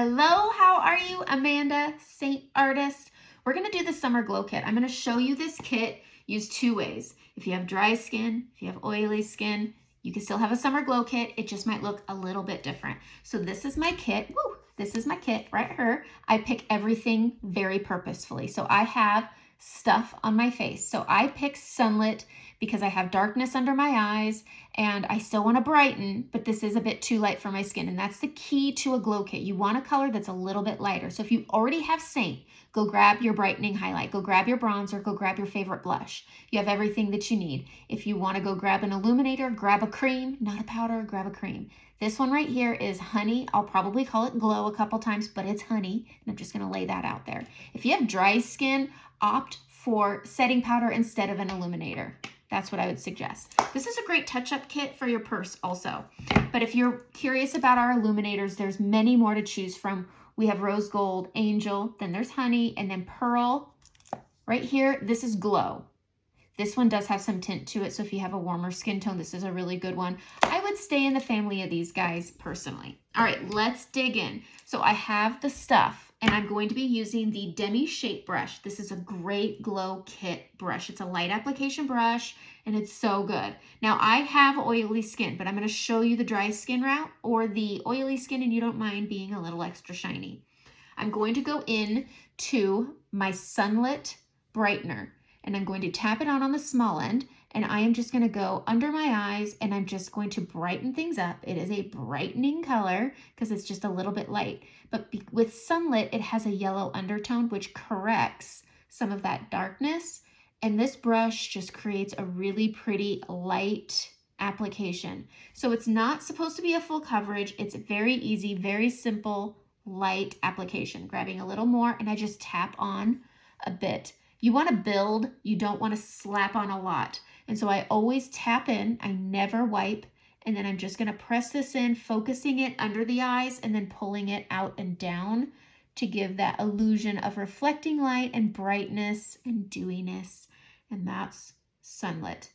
Hello, how are you? Amanda, Seint Artist. We're gonna do the summer glow kit. I'm gonna show you this kit used two ways. If you have dry skin, if you have oily skin, you can still have a summer glow kit. It just might look a little bit different. So this is my kit. Woo! This is my kit right here. I pick everything very purposefully. So I have stuff on my face. So I pick sunlit because I have darkness under my eyes and I still want to brighten, but this is a bit too light for my skin. And that's the key to a glow kit. You want a color that's a little bit lighter. So if you already have Seint, go grab your brightening highlight, go grab your bronzer, go grab your favorite blush. You have everything that you need. If you want to go grab an illuminator, grab a cream, not a powder, grab a cream. This one right here is honey. I'll probably call it glow a couple times, but it's honey. And I'm just going to lay that out there. If you have dry skin, opt for setting powder instead of an illuminator. That's what I would suggest. This is a great touch-up kit for your purse also. But if you're curious about our illuminators, there's many more to choose from. We have rose gold, angel, then there's honey, and then pearl. Right here, this is glow. This one does have some tint to it, so if you have a warmer skin tone, this is a really good one. I would stay in the family of these guys personally. All right, let's dig in. So I have the stuff, and I'm going to be using the Demi Shape brush. This is a great glow kit brush. It's a light application brush, and it's so good. Now, I have oily skin, but I'm going to show you the dry skin route or the oily skin, and you don't mind being a little extra shiny. I'm going to go in to my Sunlit Brightener, and I'm going to tap it on the small end, and I am just going to go under my eyes, and I'm just going to brighten things up. It is a brightening color because it's just a little bit light, but with Sunlit, it has a yellow undertone, which corrects some of that darkness, and this brush just creates a really pretty light application. So it's not supposed to be a full coverage. It's very easy, very simple, light application. Grabbing a little more, and I just tap on a bit. You want to build, you don't want to slap on a lot. And so I always tap in, I never wipe, and then I'm just going to press this in, focusing it under the eyes and then pulling it out and down to give that illusion of reflecting light and brightness and dewiness. And that's Sunlit.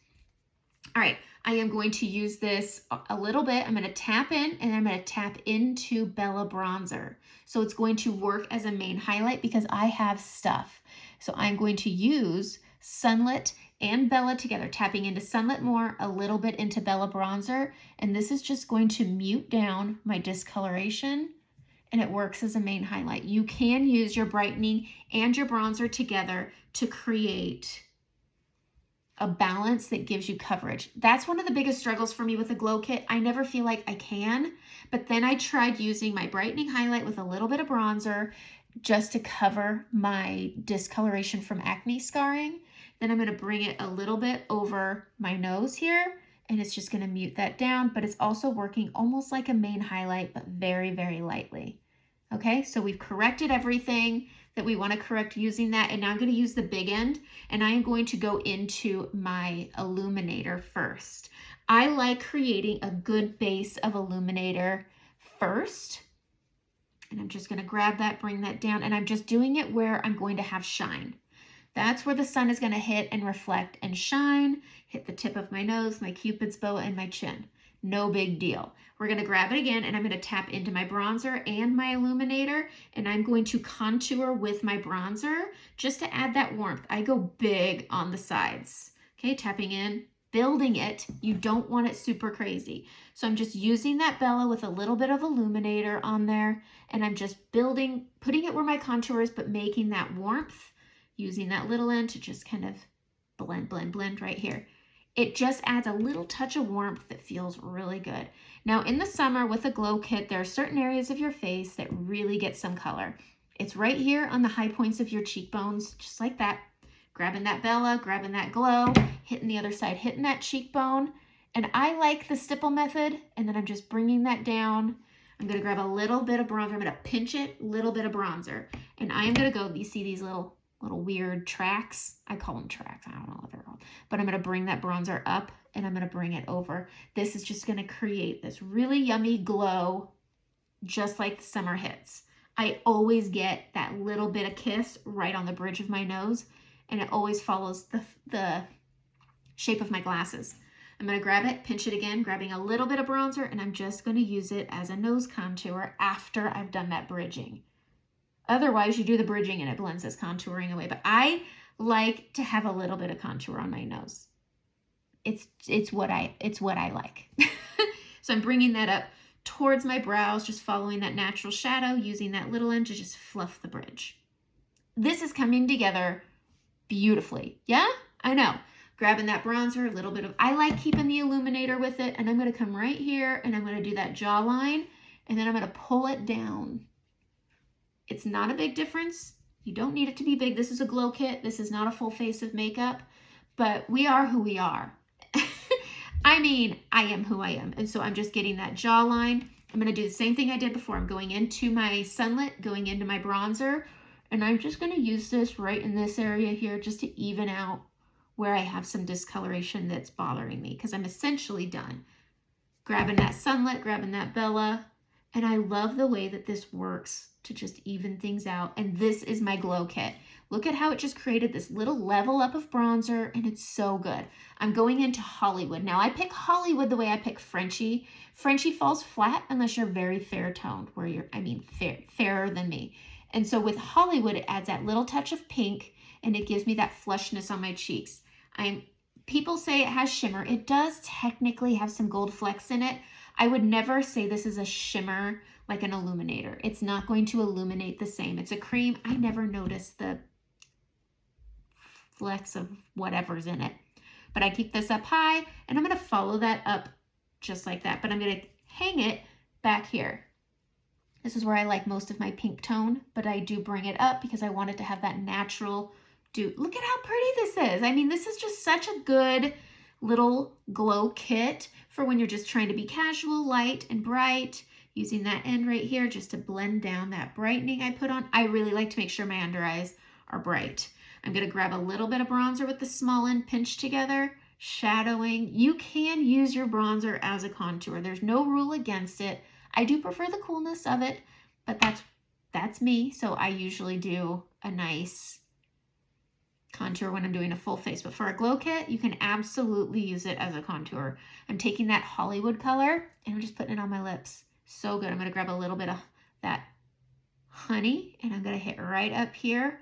All right, I am going to use this a little bit. I'm going to tap in and I'm going to tap into Bella Bronzer. So it's going to work as a main highlight because I have stuff. So I'm going to use Sunlit and Bella together, tapping into Sunlit more, a little bit into Bella Bronzer. And this is just going to mute down my discoloration, and it works as a main highlight. You can use your brightening and your bronzer together to create a balance that gives you coverage. That's one of the biggest struggles for me with a glow kit. I never feel like I can, but then I tried using my brightening highlight with a little bit of bronzer just to cover my discoloration from acne scarring. Then I'm going to bring it a little bit over my nose here, and it's just going to mute that down, but it's also working almost like a main highlight, but very, very lightly. Okay, so we've corrected everything that we want to correct using that, and now I'm going to use the big end, and I am going to go into my illuminator first. I like creating a good base of illuminator first, and I'm just going to grab that, bring that down, and I'm just doing it where I'm going to have shine. That's where the sun is going to hit and reflect and shine, hit the tip of my nose, my cupid's bow, and my chin. No big deal. We're going to grab it again, and I'm going to tap into my bronzer and my illuminator, and I'm going to contour with my bronzer just to add that warmth. I go big on the sides. Okay, tapping in, building it. You don't want it super crazy. So I'm just using that Bella with a little bit of illuminator on there, and I'm just building, putting it where my contour is, but making that warmth, using that little end to just kind of blend, blend, blend right here. It just adds a little touch of warmth that feels really good. Now in the summer with a glow kit, there are certain areas of your face that really get some color. It's right here on the high points of your cheekbones, just like that. Grabbing that Bella, grabbing that glow, hitting the other side, hitting that cheekbone. And I like the stipple method, and then I'm just bringing that down. I'm gonna grab a little bit of bronzer. I'm gonna pinch it, little bit of bronzer. And I am gonna go, you see these little weird tracks. I call them tracks. I don't know what they're called. But I'm going to bring that bronzer up and I'm going to bring it over. This is just going to create this really yummy glow, just like the summer hits. I always get that little bit of kiss right on the bridge of my nose, and it always follows the shape of my glasses. I'm I'm going to grab it, pinch it again, grabbing a little bit of bronzer, and I'm just going to use it as a nose contour after I've done that bridging. Otherwise, you do the bridging and it blends this contouring away. But I like to have a little bit of contour on my nose. It's what I like. So I'm bringing that up towards my brows, just following that natural shadow, using that little end to just fluff the bridge. This is coming together beautifully. Yeah, I know. Grabbing that bronzer, a little bit of, I like keeping the illuminator with it, and I'm going to come right here and I'm going to do that jawline, and then I'm going to pull it down. It's not a big difference. You don't need it to be big. This is a glow kit. This is not a full face of makeup, but we are who we are. I mean, I am who I am. And so I'm just getting that jawline. I'm going to do the same thing I did before. I'm going into my sunlit, going into my bronzer, and I'm just going to use this right in this area here just to even out where I have some discoloration that's bothering me, because I'm essentially done. Grabbing that sunlit, grabbing that Bella, and I love the way that this works to just even things out. And this is my glow kit. Look at how it just created this little level up of bronzer, and it's so good. I'm going into Hollywood. Now I pick Hollywood the way I pick Frenchie. Frenchie falls flat unless you're very fair toned, where you're, fairer than me. And so with Hollywood, it adds that little touch of pink, and it gives me that flushness on my cheeks. People say it has shimmer. It does technically have some gold flecks in it. I would never say this is a shimmer like an illuminator. It's not going to illuminate the same. It's a cream. I never noticed the flecks of whatever's in it. But I keep this up high, and I'm going to follow that up just like that. But I'm going to hang it back here. This is where I like most of my pink tone, but I do bring it up because I want it to have that natural dew. Look at how pretty this is. I mean, this is just such a good little glow kit for when you're just trying to be casual, light, and bright. Using that end right here just to blend down that brightening I put on. I really like to make sure my under eyes are bright. I'm going to grab a little bit of bronzer with the small end pinched together, shadowing. You can use your bronzer as a contour. There's no rule against it. I do prefer the coolness of it, but that's me. So I usually do a nice contour when I'm doing a full face. But for a glow kit, you can absolutely use it as a contour. I'm taking that Hollywood color and I'm just putting it on my lips. So good. I'm going to grab a little bit of that honey, and I'm going to hit right up here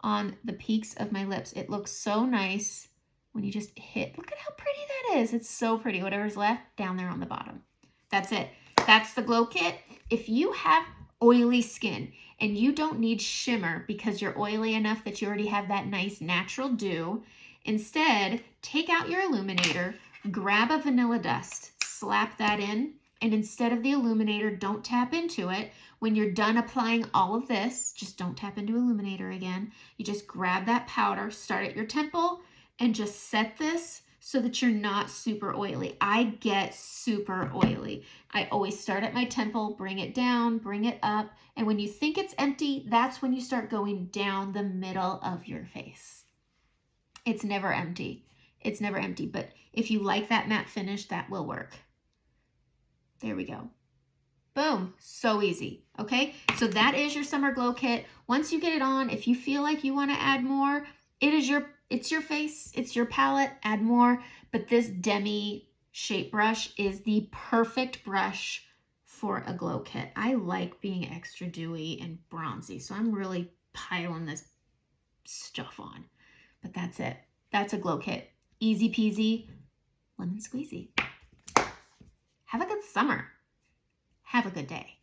on the peaks of my lips. It looks so nice when you just hit. Look at how pretty that is. It's so pretty. Whatever's left down there on the bottom. That's it. That's the glow kit. If you have oily skin and you don't need shimmer because you're oily enough that you already have that nice natural dew, instead, take out your illuminator, grab a vanilla dust, slap that in, and instead of the illuminator, don't tap into it. When you're done applying all of this, just don't tap into illuminator again. You just grab that powder, start at your temple, and just set this so that you're not super oily. I get super oily. I always start at my temple, bring it down, bring it up, and when you think it's empty, that's when you start going down the middle of your face. It's never empty. It's never empty, but if you like that matte finish, that will work. There we go. Boom. So easy. Okay. So that is your summer glow kit. Once you get it on, if you feel like you want to add more, it's your face, it's your palette, add more. But this demi shape brush is the perfect brush for a glow kit. I like being extra dewy and bronzy, so I'm really piling this stuff on. But that's it. That's a glow kit. Easy peasy, lemon squeezy. Have a good summer. Have a good day.